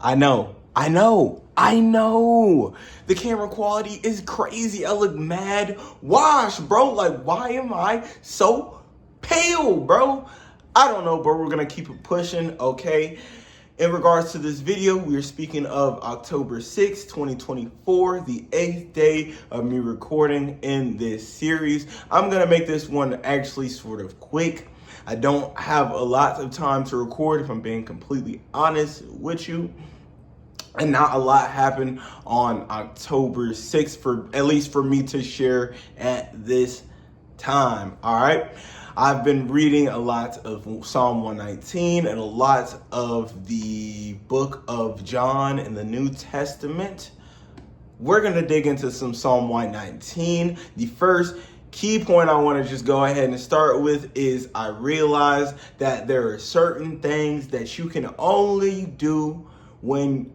I know. The camera quality is crazy. I look mad washed, bro. Like, why am I so pale, bro? I don't know, bro. We're gonna keep it pushing, okay? In regards to this video, we are speaking of October 6th, 2024, the 8th day of me recording in this series. I'm gonna make this one actually sort of quick. I don't have a lot of time to record, if I'm being completely honest with you. And not a lot happened on October 6th, at least for me to share at this time, all right? I've been reading a lot of Psalm 119 and a lot of the book of John in the New Testament. We're going to dig into some Psalm 119. The first key point I want to just go ahead and start with is I realize that there are certain things that you can only do when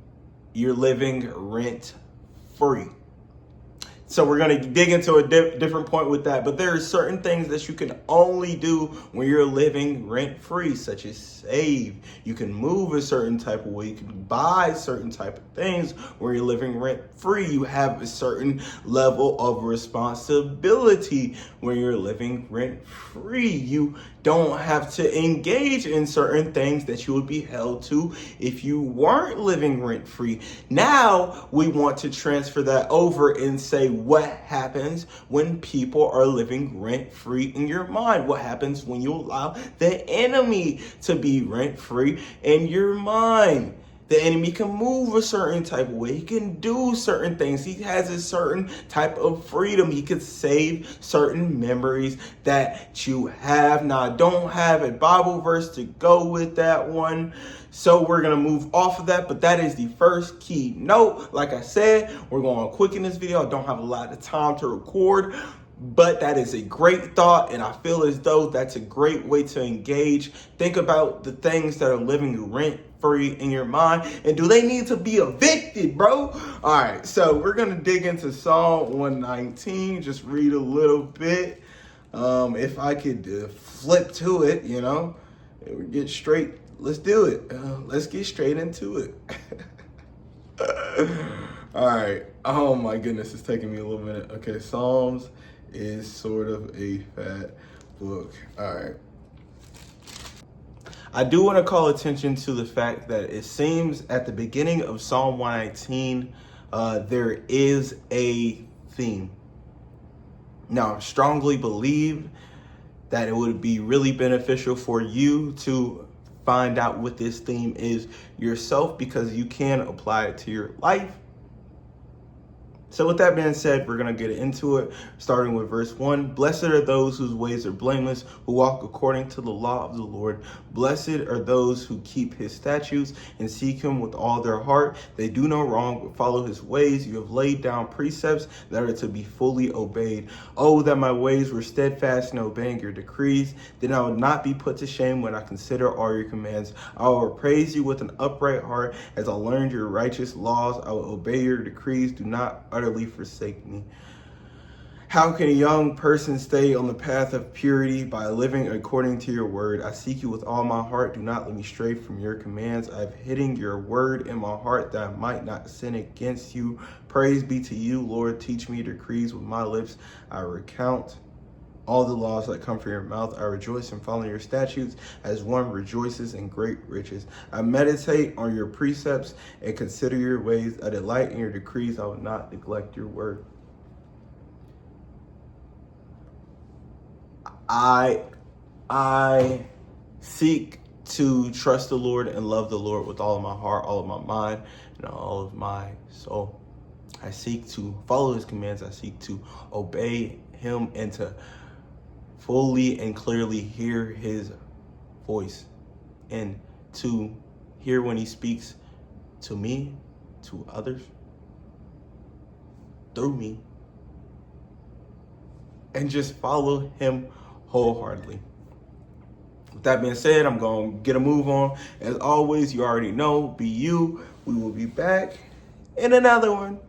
you're living rent free. So we're going to dig into a different point with that. But there are certain things that you can only do when you're living rent free, such as save. You can move a certain type of way. You can buy certain type of things when you're living rent free. You have a certain level of responsibility when you're living rent free. You don't have to engage in certain things that you would be held to if you weren't living rent free. Now we want to transfer that over and say, what happens when people are living rent free in your mind? What happens when you allow the enemy to be rent free in your mind? The enemy can move a certain type of way. He can do certain things. He has a certain type of freedom. He could save certain memories that you have. Now, I don't have a Bible verse to go with that one, so we're going to move off of that, but that is the first key note. Like I said, we're going quick in this video. I don't have a lot of time to record, but that is a great thought, and I feel as though that's a great way to engage. Think about the things that are living rent-free in your mind, and do they need to be evicted, bro? All right, so we're going to dig into Psalm 119, just read a little bit. If I could flip to it, we get straight. Let's do it. Let's get straight into it. All right. Oh my goodness, it's taking me a little minute. Okay, Psalms is sort of a fat book. All right. I do want to call attention to the fact that it seems at the beginning of Psalm 119, there is a theme. Now, I strongly believe that it would be really beneficial for you to find out what this theme is yourself, because you can apply it to your life. So with that being said, we're going to get into it, starting with verse 1. Blessed are those whose ways are blameless, who walk according to the law of the Lord. Blessed are those who keep his statutes and seek him with all their heart. They do no wrong, but follow his ways. You have laid down precepts that are to be fully obeyed. Oh, that my ways were steadfast in obeying your decrees. Then I would not be put to shame when I consider all your commands. I will praise you with an upright heart. As I learned your righteous laws, I will obey your decrees. Do not utterly forsake me. How can a young person stay on the path of purity? By living according to your word. I seek you with all my heart. Do not let me stray from your commands. I have hidden your word in my heart that I might not sin against you. Praise be to you, Lord. Teach me decrees with my lips. I recount all the laws that come from your mouth. I rejoice in following your statutes as one rejoices in great riches. I meditate on your precepts and consider your ways. I delight in your decrees. I will not neglect your word. I seek to trust the Lord and love the Lord with all of my heart, all of my mind, and all of my soul. I seek to follow his commands. I seek to obey him and to fully and clearly hear his voice, and to hear when he speaks to me, to others, through me, and just follow him wholeheartedly. With that being said, I'm going to get a move on. As always, you already know, be you. We will be back in another one.